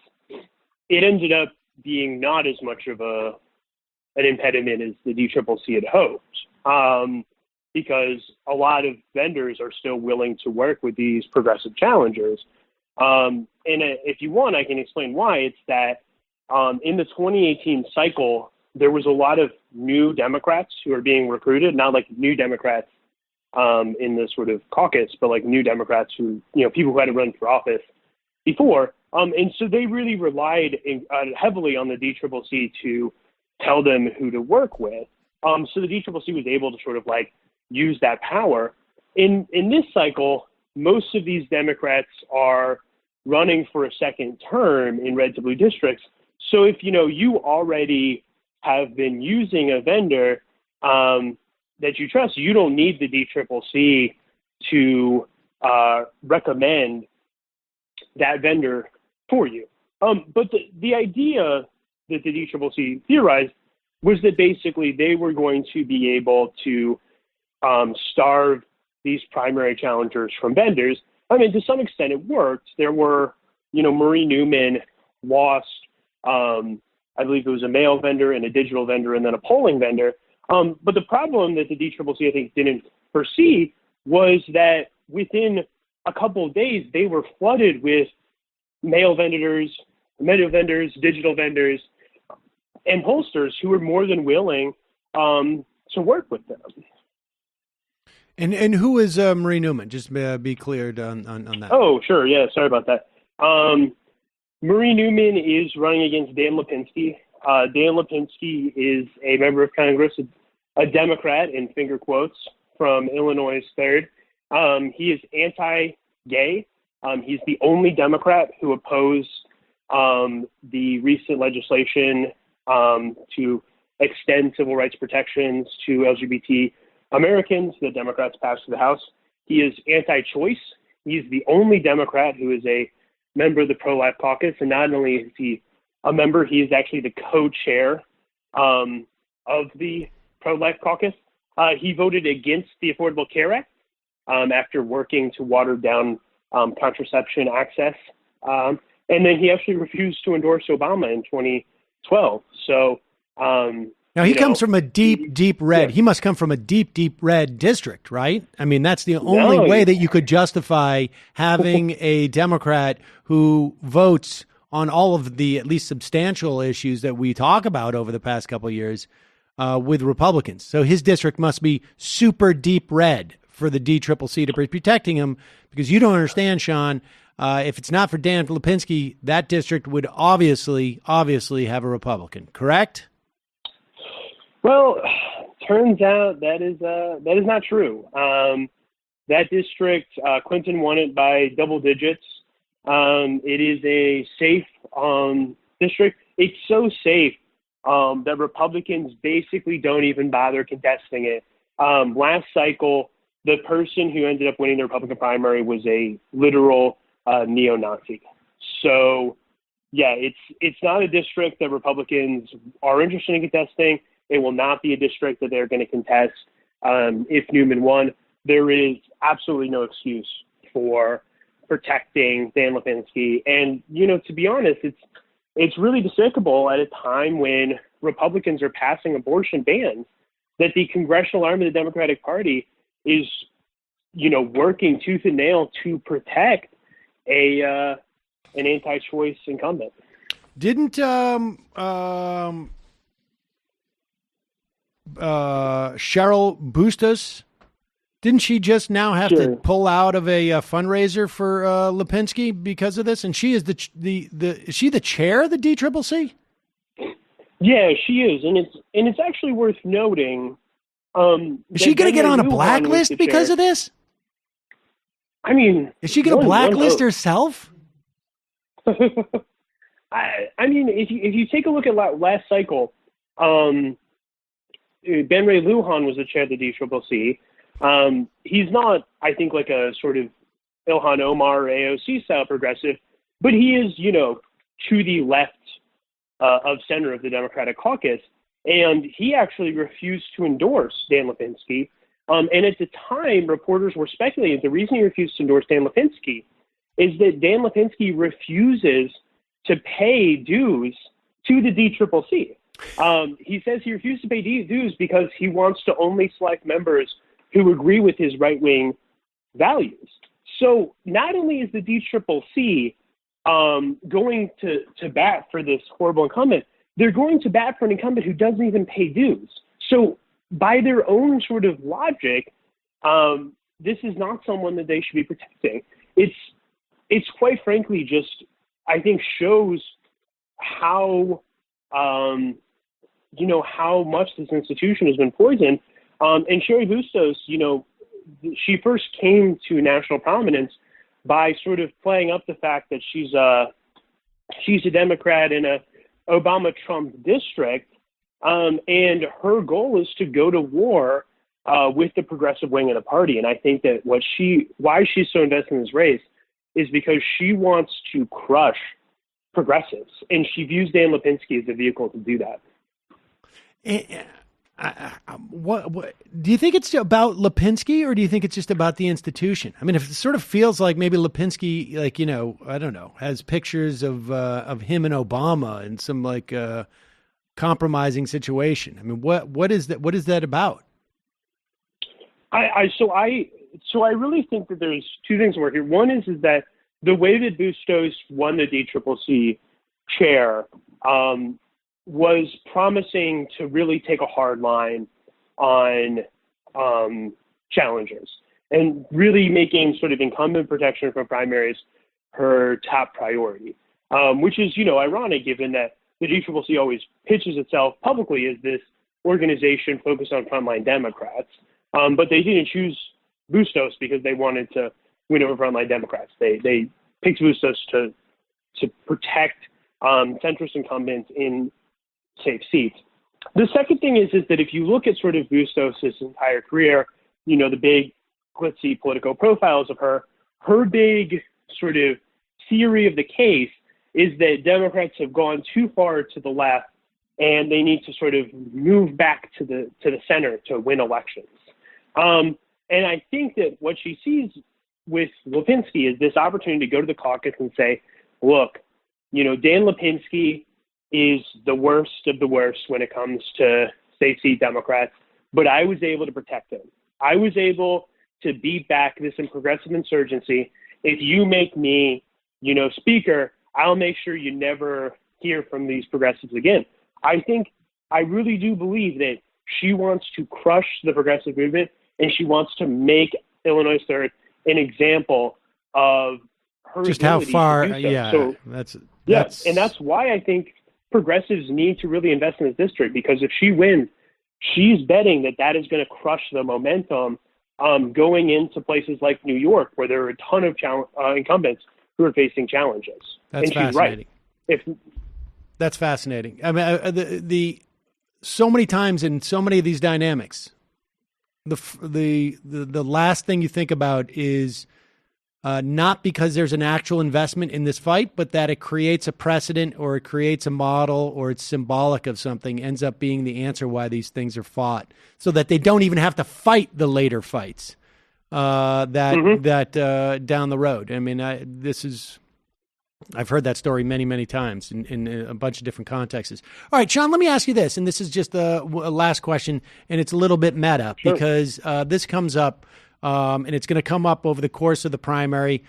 it ended up being not as much of an impediment as the DCCC had hoped, because a lot of vendors are still willing to work with these progressive challengers. And if you want, I can explain why. It's that in the 2018 cycle, there was a lot of new Democrats who are being recruited, not like new Democrats in the sort of caucus, but like new Democrats who, people who had run for office before. And so they really relied heavily on the DCCC to tell them who to work with. So the DCCC was able to sort of like use that power. In this cycle, most of these Democrats are running for a second term in red to blue districts. So if, you already have been using a vendor that you trust, you don't need the DCCC to recommend that vendor for you. But the idea that the DCCC theorized was that basically they were going to be able to starve these primary challengers from vendors. I mean, to some extent it worked. There were, Marie Newman lost, I believe it was a mail vendor and a digital vendor and then a polling vendor. But the problem that the DCCC, I think, didn't foresee was that within a couple of days, they were flooded with mail vendors, digital vendors, and pollsters who were more than willing to work with them. And who is Marie Newman? Just be cleared on that. Oh, sure. Yeah, sorry about that. Marie Newman is running against Dan Lipinski. Dan Lipinski is a member of Congress, a Democrat in finger quotes from Illinois' 3rd. He is anti-gay. He's the only Democrat who opposed the recent legislation to extend civil rights protections to LGBT Americans that Democrats passed to the House. He is anti-choice. He's the only Democrat who is a member of the pro-life caucus. And not only is he a member, he is actually the co-chair of the pro-life caucus. He voted against the Affordable Care Act after working to water down contraception access. And then he actually refused to endorse Obama in 2012. So now he comes from a deep red. Yeah. He must come from a deep red district, right? I mean, that's the only way that you could justify having a Democrat who votes on all of the at least substantial issues that we talk about over the past couple of years with Republicans. So his district must be super deep red for the DCCC to be protecting him, because you don't understand, Sean. If it's not for Dan Lipinski, that district would obviously have a Republican, correct? Well, turns out that is not true. That district, Clinton won it by double digits. It is a safe district. It's so safe that Republicans basically don't even bother contesting it. Last cycle, the person who ended up winning the Republican primary was a literal neo-Nazi. So, yeah, it's not a district that Republicans are interested in contesting. It will not be a district that they're going to contest if Newman won. There is absolutely no excuse for protecting Dan Lipinski. And, to be honest, it's really despicable at a time when Republicans are passing abortion bans that the congressional arm of the Democratic Party is, working tooth and nail to protect an anti-choice incumbent. Didn't Cheryl Bustos, didn't she just now have to pull out of a fundraiser for Lipinski because of this? And she is is she the chair of the DCCC? Yeah, she is, and it's actually worth noting. Is she going to get on a blacklist because of this? I mean, is she going to blacklist herself? I mean, if you take a look at last cycle, Ben Ray Lujan was the chair of the DCCC. He's not, I think, like a sort of Ilhan Omar or AOC style progressive, but he is, you know, to the left of center of the Democratic caucus. And he actually refused to endorse Dan Lipinski. And at the time, reporters were speculating the reason he refused to endorse Dan Lipinski is that Dan Lipinski refuses to pay dues to the DCCC. He says he refused to pay dues because he wants to only select members who agree with his right-wing values. So not only is the DCCC going to bat for this horrible incumbent, they're going to bat for an incumbent who doesn't even pay dues. So by their own sort of logic, this is not someone that they should be protecting. It's quite frankly just, I think, shows how, you know, how much this institution has been poisoned. And Cheri Bustos, you know, she first came to national prominence by sort of playing up the fact that she's a Democrat in a Obama-Trump district, and her goal is to go to war with the progressive wing of the party. And I think that why she's so invested in this race is because she wants to crush progressives, and she views Dan Lipinski as a vehicle to do that. What do you think it's about Lipinski, or do you think it's just about the institution? I mean, if it sort of feels like maybe Lipinski, like, you know, I don't know, has pictures of him and Obama in some like compromising situation. I mean, what is that? What is that about? So I really think that there's two things working here. One is that the way that Bustos won the DCCC chair was promising to really take a hard line on challengers and really making sort of incumbent protection from primaries her top priority, which is, you know, ironic given that the DCCC always pitches itself publicly as this organization focused on frontline Democrats. But they didn't choose Bustos because they wanted to win over frontline Democrats. They picked Bustos to protect centrist incumbents in safe seats. The second thing is that if you look at sort of Bustos' entire career, you know, the big glitzy political profiles of her big sort of theory of the case is that Democrats have gone too far to the left and they need to sort of move back to the center to win elections. And I think that what she sees with Lipinski is this opportunity to go to the caucus and say, look, you know, Dan Lipinski is the worst of the worst when it comes to safe seat Democrats, but I was able to protect him. I was able to beat back this progressive insurgency. If you make me, you know, speaker, I'll make sure you never hear from these progressives again. I really do believe that she wants to crush the progressive movement, and she wants to make Illinois 3rd an example of her just how far. So. Yeah, so, that's and that's why I think progressives need to really invest in this district, because if she wins, she's betting that is going to crush the momentum going into places like New York, where there are a ton of incumbents who are facing challenges. That's and fascinating. She's right. That's fascinating. I mean, the so many times in so many of these dynamics, the last thing you think about is not because there's an actual investment in this fight, but that it creates a precedent or it creates a model or it's symbolic of something, ends up being the answer why these things are fought, so that they don't even have to fight the later fights down the road. I mean, I've heard that story many, many times in a bunch of different contexts. All right, Sean, let me ask you this, and this is just the last question, and it's a little bit meta because this comes up, and it's going to come up over the course of the primary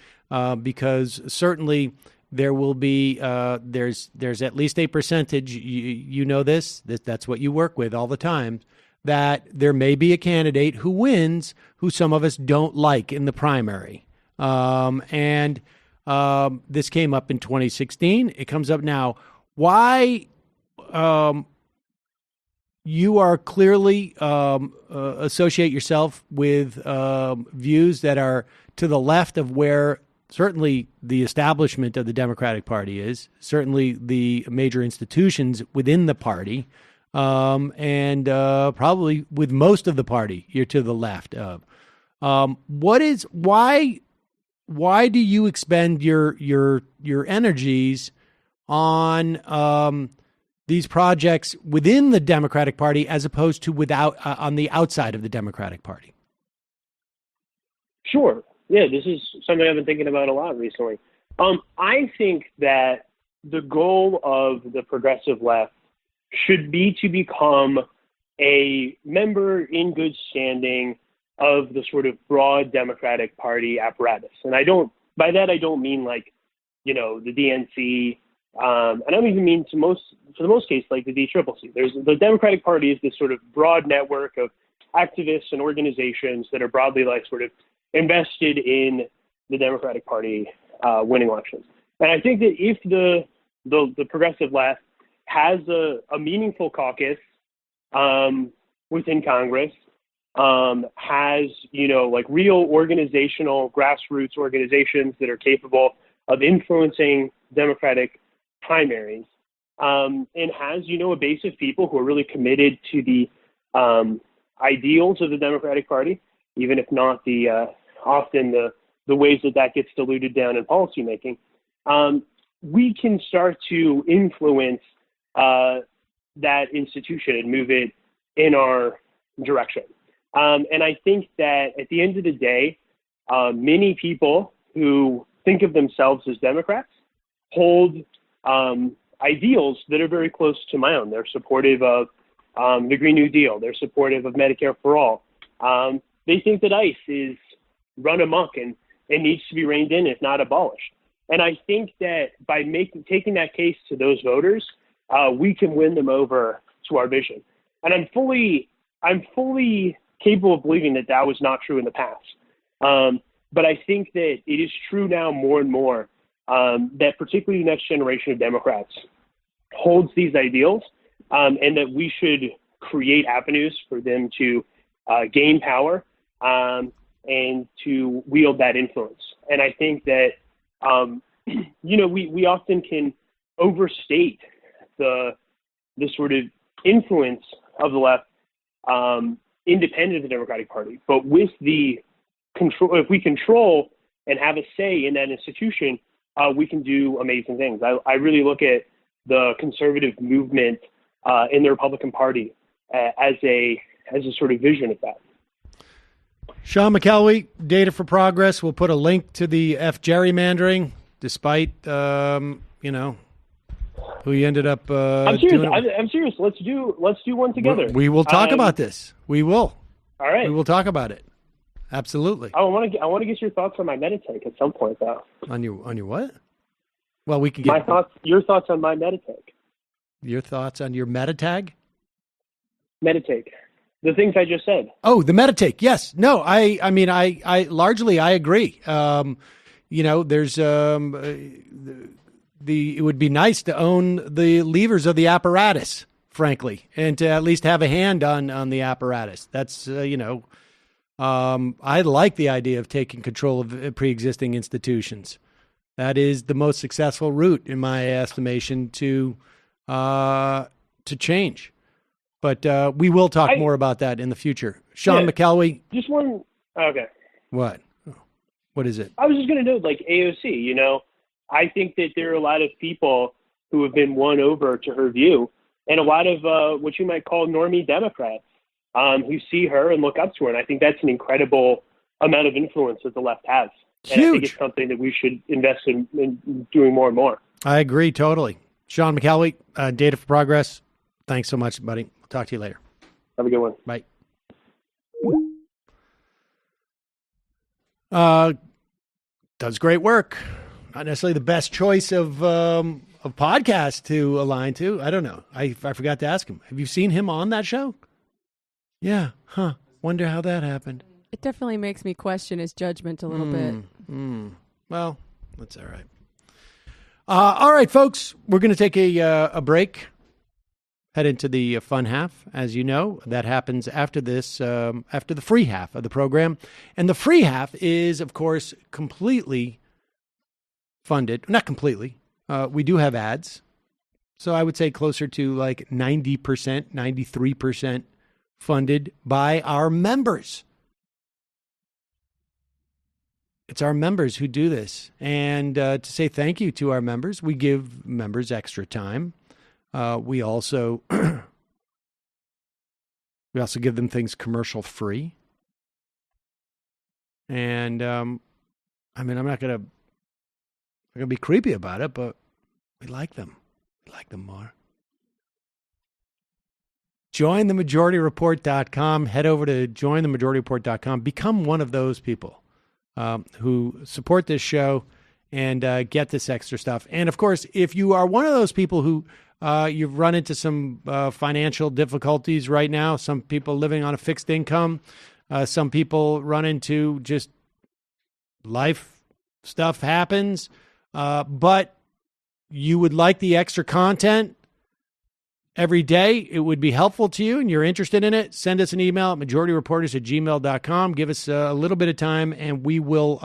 because certainly there will be there's at least a percentage, you know that's what you work with all the time, that there may be a candidate who wins who some of us don't like in the primary. This came up in 2016. It comes up now. Why you are clearly associate yourself with views that are to the left of where certainly the establishment of the Democratic Party is, certainly the major institutions within the party, and probably with most of the party, you're to the left of. Why do you expend your energies on these projects within the Democratic Party as opposed to on the outside of the Democratic Party? Sure. Yeah, this is something I've been thinking about a lot recently. I think that the goal of the progressive left should be to become a member in good standing of the sort of broad Democratic Party apparatus. And by that I don't mean like, the DNC. I don't even mean for the most case, like the DCCC. The Democratic Party is this sort of broad network of activists and organizations that are broadly like sort of invested in the Democratic Party winning elections. And I think that if the progressive left has a meaningful caucus within Congress, has, like real organizational grassroots organizations that are capable of influencing Democratic primaries, and has, a base of people who are really committed to the ideals of the Democratic Party, even if not often the ways that gets diluted down in policymaking, we can start to influence that institution and move it in our direction. And I think that at the end of the day, many people who think of themselves as Democrats hold ideals that are very close to my own. They're supportive of the Green New Deal. They're supportive of Medicare for all. They think that ICE is run amok and needs to be reined in, if not abolished. And I think that by taking that case to those voters, we can win them over to our vision. And I'm fully capable of believing that was not true in the past. But I think that it is true now more and more that particularly the next generation of Democrats holds these ideals, and that we should create avenues for them to gain power and to wield that influence. And I think that, we often can overstate the sort of influence of the left independent of the Democratic Party. But with the control, if we control and have a say in that institution, we can do amazing things. I really look at the conservative movement in the Republican Party as a sort of vision of that. Sean McElwee, Data for Progress. We'll put a link to the Gerrymandering, despite who you ended up. I'm serious. I'm serious. Let's do one together. We will talk about this. We will. All right. We will talk about it. Absolutely. I want to get your thoughts on my Meditank at some point, though. On your what? Well, we can get your thoughts on my Meditank. Your thoughts on your Meditank? Meditank. The things I just said. Oh, the Meditank. Yes. No, I mean, I largely I agree. There's it would be nice to own the levers of the apparatus, frankly, and to at least have a hand on the apparatus. That's I like the idea of taking control of pre-existing institutions. That is the most successful route, in my estimation, to change. But we will talk more about that in the future. Sean McElwee. Just one. Okay. What? What is it? I was just going to note, like AOC, I think that there are a lot of people who have been won over to her view, and a lot of what you might call normie Democrats who see her and look up to her. And I think that's an incredible amount of influence that the left has. And Huge. I think it's something that we should invest in doing more and more. I agree totally. Sean McElwee, Data for Progress. Thanks so much, buddy. We'll talk to you later. Have a good one. Bye. Does great work. Not necessarily the best choice of podcast to align to. I don't know. I forgot to ask him. Have you seen him on that show? Yeah. Huh. Wonder how that happened. It definitely makes me question his judgment a little bit. Well, that's all right. All right, folks. We're going to take a break. head into the fun half. As you know, that happens after this, after the free half of the program. And the free half is, of course, completely funded. Not completely. We do have ads. So I would say closer to like 90%, 93% funded by our members. It's our members who do this. And to say thank you to our members, we give members extra time. We also give them things commercial free. And I'm not gonna be creepy about it, but we like them. We like them more. JoinTheMajorityReport.com. Head over to JoinTheMajorityReport.com. Become one of those people who support this show and get this extra stuff. And of course, if you are one of those people who you've run into some financial difficulties right now, some people living on a fixed income, some people run into just life stuff happens, but you would like the extra content every day, it would be helpful to you and you're interested in it, send us an email at majorityreporters@gmail.com. Give us a little bit of time and we will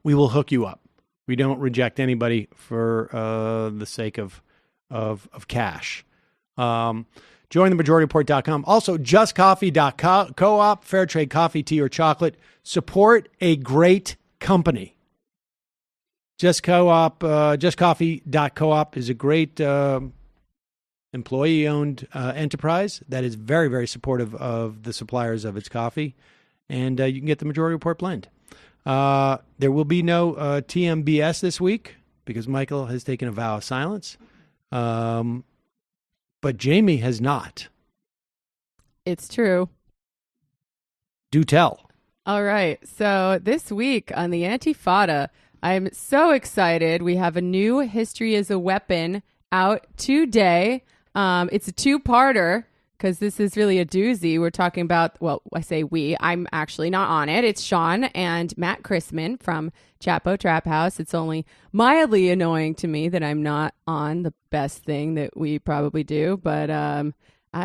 hook you up. We don't reject anybody for the sake of cash. JoinTheMajorityReport.com. Also, JustCoffee.coop, fair trade coffee, tea, or chocolate. Support a great company. JustCoffee.coop is a great employee-owned enterprise that is very, very supportive of the suppliers of its coffee. And you can get the Majority Report blend. There will be no TMBS this week because Michael has taken a vow of silence. But Jamie has not. It's true. Do tell. All right. So this week on the Antifada, I'm so excited. We have a new History as a Weapon out today. It's a two-parter because this is really a doozy. We're talking about, well, I say we. I'm actually not on it. It's Sean and Matt Chrisman from Chapo Trap House. It's only mildly annoying to me that I'm not on the best thing that we probably do, but I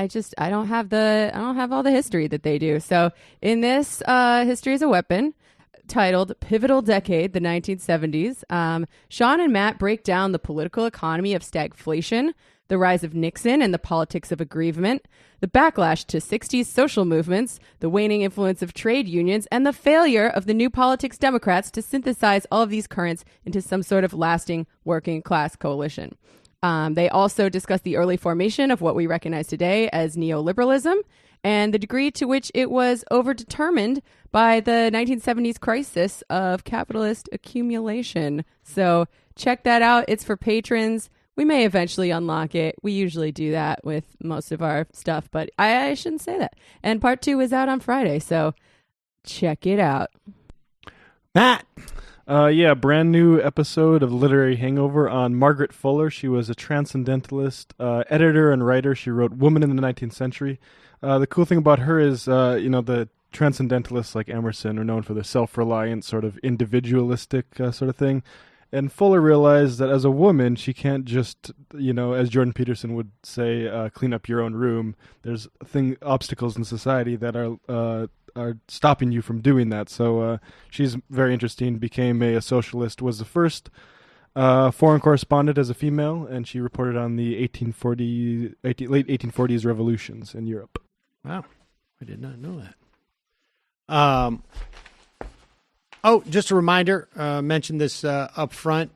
don't have all the history that they do. So in this History as a Weapon, titled Pivotal Decade, the 1970s, Sean and Matt break down the political economy of stagflation, the rise of Nixon and the politics of aggrievement, the backlash to 60s social movements, the waning influence of trade unions, and the failure of the New Politics Democrats to synthesize all of these currents into some sort of lasting working class coalition. They also discuss the early formation of what we recognize today as neoliberalism and the degree to which it was overdetermined by the 1970s crisis of capitalist accumulation. So check that out. It's for patrons. We may eventually unlock it. We usually do that with most of our stuff, but I shouldn't say that. And part 2 is out on Friday, so check it out. Matt! Brand new episode of Literary Hangover on Margaret Fuller. She was a transcendentalist, editor and writer. She wrote Woman in the 19th Century. The cool thing about her is, the transcendentalists like Emerson are known for the self-reliant, sort of individualistic sort of thing. And Fuller realized that as a woman, she can't just, as Jordan Peterson would say, clean up your own room. There's obstacles in society that are stopping you from doing that. So she's very interesting, became a socialist, was the first foreign correspondent as a female, and she reported on the late 1840s revolutions in Europe. Wow. I did not know that. Just a reminder, mentioned this up front.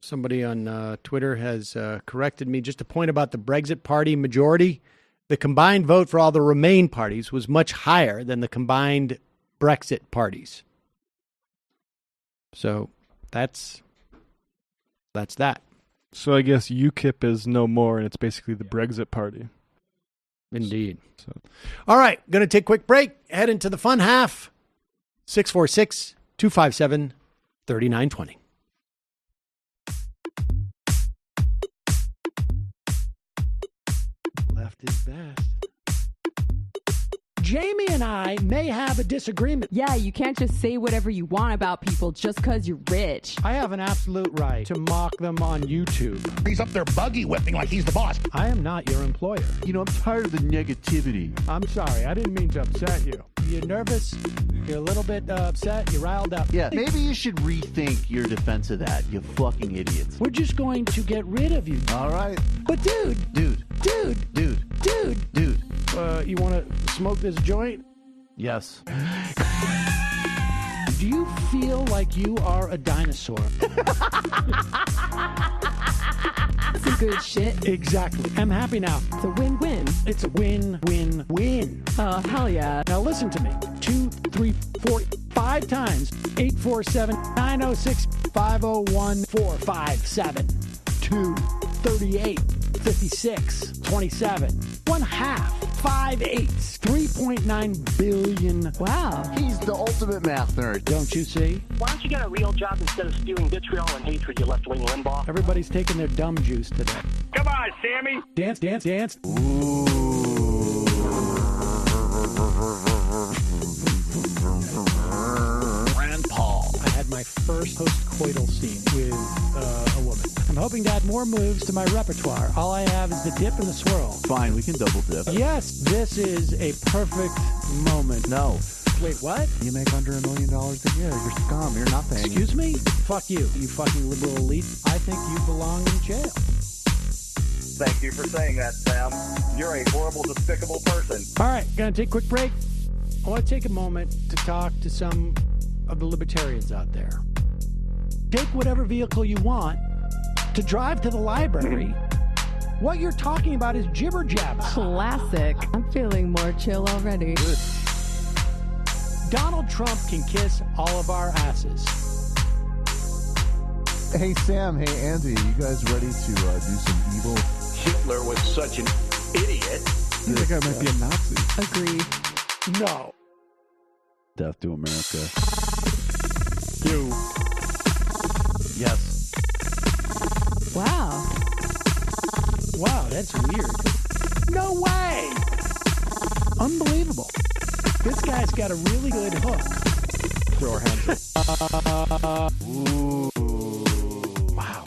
Somebody on Twitter has corrected me. Just a point about the Brexit Party majority. The combined vote for all the Remain parties was much higher than the combined Brexit parties. So that's that. So I guess UKIP is no more, and it's basically the Brexit Party. Indeed. So, all right, going to take a quick break. Head into the fun half. 646-257-3920. Left is best. Jamie and I may have a disagreement. Yeah, you can't just say whatever you want about people just because you're rich. I have an absolute right to mock them on YouTube. He's up there buggy whipping like he's the boss. I am not your employer. You know, I'm tired of the negativity. I'm sorry. I didn't mean to upset you. You're nervous? You're a little bit upset? You're riled up? Yeah, maybe you should rethink your defense of that, you fucking idiots. We're just going to get rid of you. All right. But dude, you want to smoke this joint? Yes. Do you feel like you are a dinosaur? Some good shit. Exactly. I'm happy now. It's a win-win. It's a win-win-win. Oh, hell yeah. Now listen to me. 2, 3, 4, 5 times. 847-906-501-457. 2, 38, 56, 27. 1/2. 5 eighths. 3.9 billion. Wow. He's the ultimate math nerd. Don't you see? Why don't you get a real job instead of spewing vitriol and hatred, you left-wing Limbaugh? Everybody's taking their dumb juice today. Come on, Sammy. Dance, dance, dance. Rand Paul. I had my first post-coital scene with a woman. I'm hoping to add more moves to my repertoire. All I have is the dip and the swirl. Fine, we can double dip. Yes, this is a perfect moment. No. Wait, what? You make under $1 million a year. You're scum. You're nothing. Excuse me? Fuck you, you fucking liberal elite. I think you belong in jail. Thank you for saying that, Sam. You're a horrible, despicable person. All right, gonna take a quick break. I want to take a moment to talk to some of the libertarians out there. Take whatever vehicle you want to drive to the library. What you're talking about is jibber jabs. Classic. I'm feeling more chill already. Good. Donald Trump can kiss all of our asses. Hey, Sam. Hey, Andy. You guys ready to do some evil? Hitler was such an idiot. You think I might be a Nazi? Agree. No. Death to America. You. Yes. Wow. Wow, that's weird. No way! Unbelievable. This guy's got a really good hook. Throw our hands up. Ooh. Wow.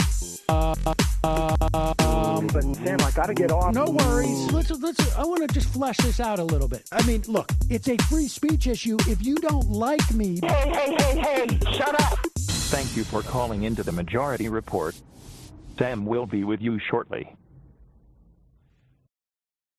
But Sam, I gotta get off. No worries. Let's. I want to just flesh this out a little bit. I mean, look, it's a free speech issue. If you don't like me... Hey, shut up! Thank you for calling into the Majority Report. Sam will be with you shortly.